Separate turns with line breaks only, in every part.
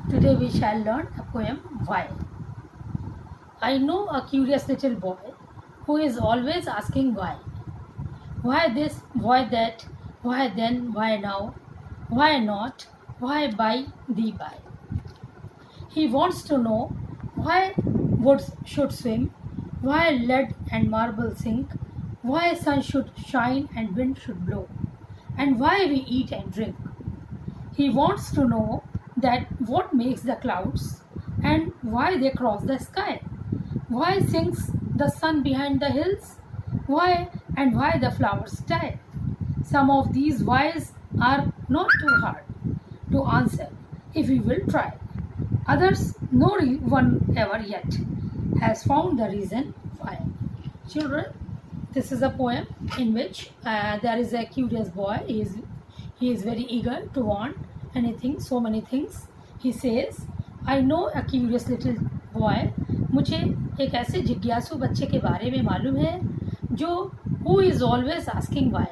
Today we shall learn a poem Why. I know a curious little boy who is always asking why. Why this, why that, why then, why now, why not, why by thee by. He wants to know why woods should swim, why lead and marble sink, why sun should shine and wind should blow, and why we eat and drink. He wants to know that what makes the clouds and why they cross the sky. Why sinks the sun behind the hills? Why and why the flowers die? Some of these whys are not too hard to answer if we will try. Others, no one ever yet has found the reason why. Children, this is a poem in which there is a curious boy. He is very eager to want anything, so many things. He says, I know a curious little boy. मुझे एक ऐसे जिज्ञासु बच्चे के बारे में मालूम है जो who is always asking why,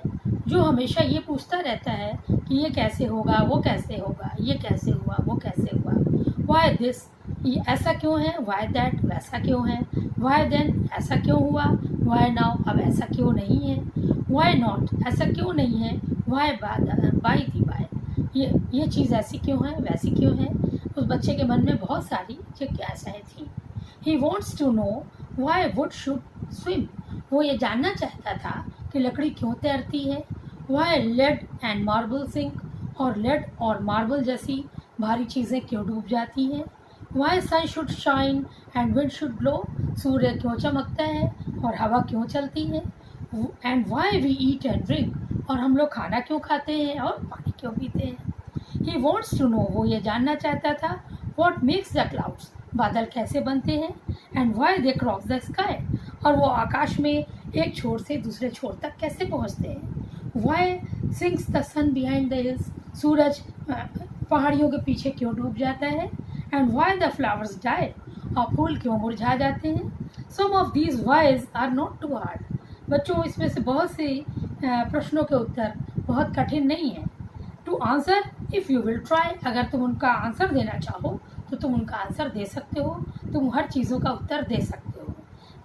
जो हमेशा ये पूछता रहता है कि ये कैसे होगा, वो कैसे होगा, ये कैसे हुआ, वो कैसे हुआ. Why this, ये ऐसा क्यों है, why that, वैसा क्यों है, why then, ऐसा क्यों हुआ, why now, अब ऐसा क्यों नहीं है, why not, ऐसा क्यों नहीं है, why by the by, ये चीज़ ऐसी क्यों है, वैसी क्यों है. उस बच्चे के मन में बहुत सारी जिज्ञासाएं थी. He wants to know why wood should swim. वो ये जानना चाहता था कि लकड़ी क्यों तैरती है. Why lead and marble sink, और lead और marble जैसी भारी चीज़ें क्यों डूब जाती हैं. Why sun should shine and wind should blow, सूर्य क्यों चमकता है और हवा क्यों चलती है. And why we eat and drink, और हम लोग खाना क्यों खाते हैं और पानी क्यों पीते हैं. He wants to know, वो ये जानना चाहता था what makes the clouds, बादल कैसे बनते हैं, and why they cross the sky, और वो आकाश में एक छोर से दूसरे छोर तक कैसे पहुंचते हैं. Why sinks the sun behind the hills, सूरज पहाड़ियों के पीछे क्यों डूब जाता है. And why the flowers die, और फूल क्यों मुरझा जाते हैं. Some of these whys are not too hard. बच्चों, इसमें से बहुत से प्रश्नों के उत्तर बहुत कठिन नहीं है. To answer if you will try, अगर तुम उनका आंसर देना चाहो तो तुम उनका आंसर दे सकते हो, तुम हर चीज़ों का उत्तर दे सकते हो.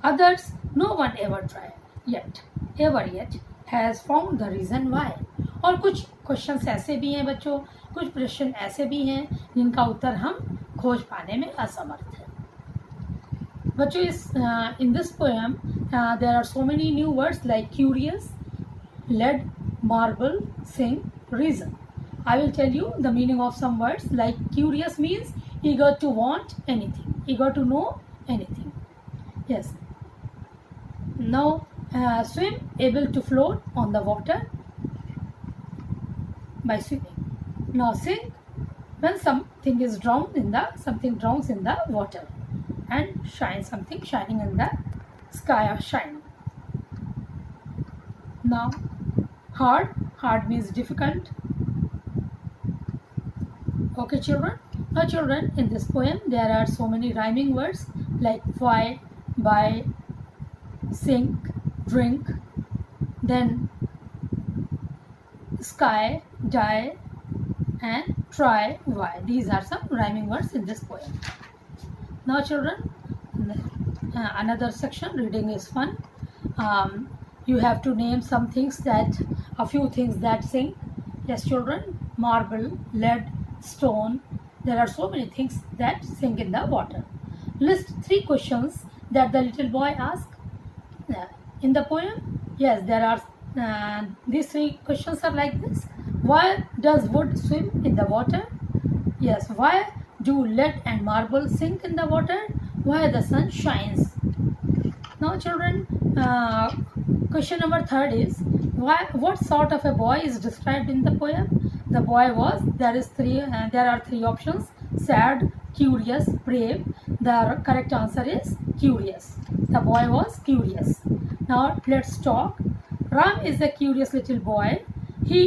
Others, no one ever try yet has found the reason why, और कुछ क्वेश्चंस ऐसे भी हैं बच्चों, कुछ प्रश्न ऐसे भी हैं जिनका उत्तर हम खोज पाने में असमर्थ हैं. बच्चों, इस in this poem there are so many new words like curious, lead, marble, sink, reason. I will tell you the meaning of some words. Like curious means eager to want anything, eager to know anything. Yes. Now swim, able to float on the water by swimming. Now sink, when something drowns in the water. And shine, something shining in the sky or shine. Now hard means difficult. Okay children, now children, in this poem there are so many rhyming words like why, by, sink, drink, then sky, die, and try, why. These are some rhyming words in this poem. Now children, another section, reading is fun. You have to name some things a few things that sink. Yes children, marble, lead, stone. There are so many things that sink in the water. List 3 questions that the little boy asked in the poem. Yes, there are these 3 questions are like this. Why does wood swim in the water? Yes, why do lead and marble sink in the water? Why the sun shines? Now children, question number 3 is what sort of a boy is described in the poem? The boy was, there are 3 options: sad, curious, brave. The correct answer is curious. The boy was curious. Now let's talk. Ram is a curious little boy. He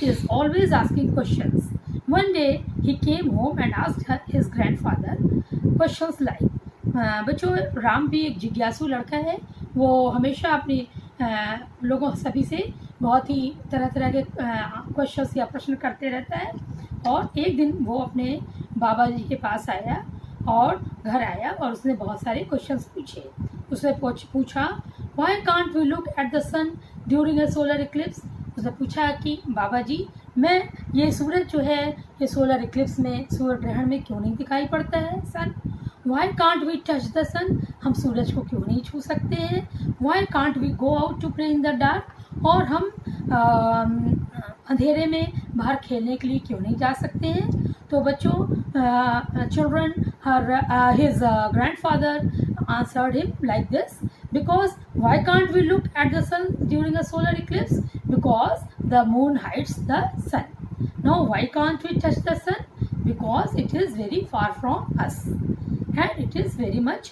is always asking questions. One day he came home and asked his grandfather questions like, बच्चों, राम भी एक जिज्ञासु लड़का है. वो हमेशा अपने लोगों सभी से बहुत ही तरह तरह के क्वेश्चंस या प्रश्न करते रहता है. और एक दिन वो अपने बाबा जी के पास आया और घर आया और उसने बहुत सारे क्वेश्चंस पूछे। उसने पूछा why can't we look at the sun during a solar eclipse. उसने पूछा कि बाबा जी मैं ये सूरज जो है ये सोलर इक्लिप्स में सूर्य ग्रहण में क्यों नहीं दिखाई पड़ता है sun. Why can't we touch the sun, हम सूरज को क्यों नहीं छू सकते हैं। Why can't we go out to play in the dark, और हम अंधेरे में बाहर खेलने के लिए क्यों नहीं जा सकते हैं। तो बच्चों children his grandfather answered him like this, because why can't we look at the sun during a solar eclipse, because the moon hides the sun. Now why can't we touch the sun, because it is very far from us and it is very much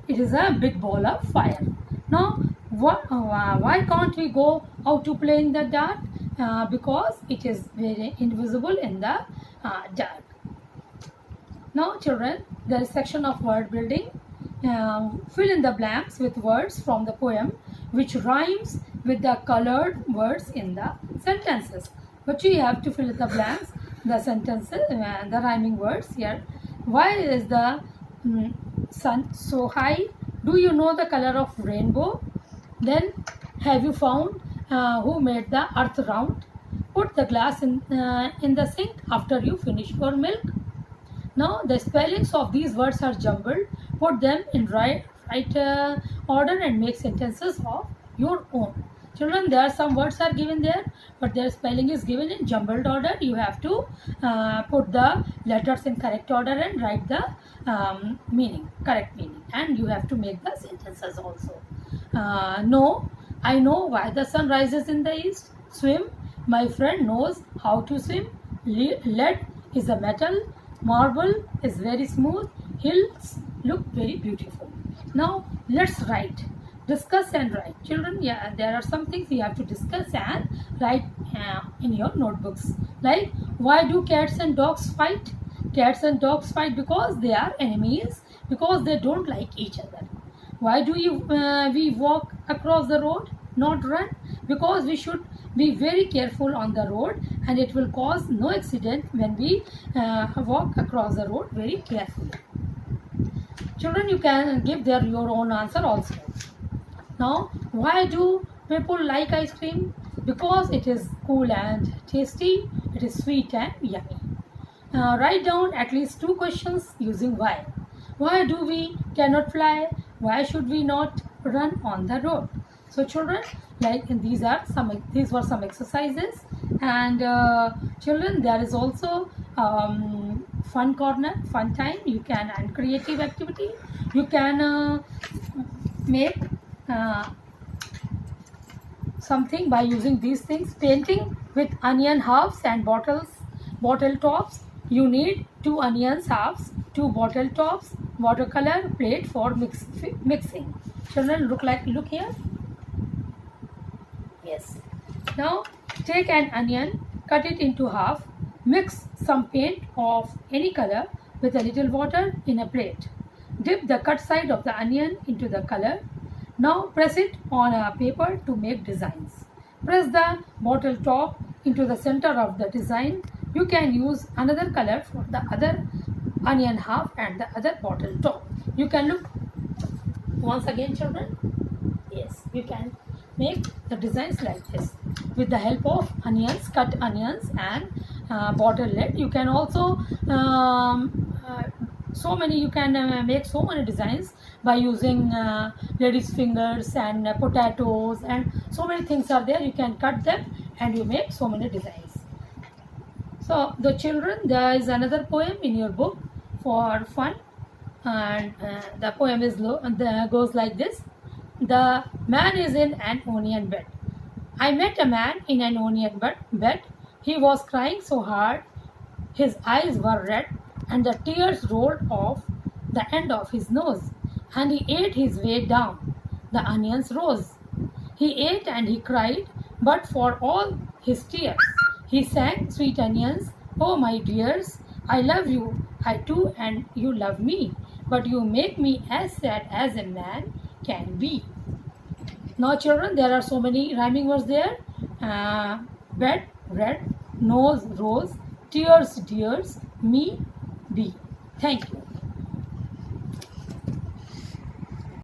it is a big ball of fire. Now why can't we go out to play in the dark, because it is very invisible in the dark. Now children, there is section of word building. Fill in the blanks with words from the poem which rhymes with the colored words in the sentences. But you have to fill in the blanks, the sentences, the rhyming words here. Why is the sun so high? Do you know the color of rainbow? Then have you found who made the earth round? Put the glass in the sink after you finish your milk. Now the spellings of these words are jumbled. Put them in right order and make sentences of your own. Children, there are some words are given there, but their spelling is given in jumbled order. You have to put the letters in correct order and write the correct meaning, and you have to make the sentences also. No, I know why the sun rises in the east. Swim, my friend knows how to swim. Lead is a metal. Marble is very smooth. Hills look very beautiful. Now let's write. Discuss and write. Children, there are some things you have to discuss and write in your notebooks. Like, why do cats and dogs fight? Cats and dogs fight because they are enemies, because they don't like each other. Why do we walk across the road, not run? Because we should be very careful on the road, and it will cause no accident when we walk across the road very carefully. Children, you can give your own answer also. Now, why do people like ice cream? Because it is cool and tasty, it is sweet and yummy. Write down at least 2 questions using why. Why do we cannot fly? Why should we not run on the road? So children, like these were some exercises, and children, there is also fun corner, fun time. You can, and creative activity. You can make something by using these things. Painting with onion halves and bottle tops. You need 2 onions halves, 2 bottle tops, watercolor, plate for mixing. Children, look here. Yes. Now take an onion, cut it into half, mix some paint of any color with a little water in a plate. Dip the cut side of the onion into the color. Now press it on a paper to make designs. Press the bottle top into the center of the design. You can use another color for the other onion half and the other bottle top. You can look once again, children. Yes, you can make the designs like this with the help of onions, cut onions, and bottle lid. You can also make so many designs by using ladies fingers and potatoes, and so many things are there. You can cut them and you make so many designs. So the children, there is another poem in your book for fun, and the poem goes like this. The man is in an onion bed. I met a man in an onion bed. He was crying so hard, his eyes were red, and the tears rolled off the end of his nose, and he ate his way down. The onions rose. He ate and he cried, but for all his tears, he sang, sweet onions, oh my dears, I love you, I too, and you love me, but you make me as sad as a man can be. Now children, there are so many rhyming words there. Bed, red, nose rose, tears dears, me be. Thank you.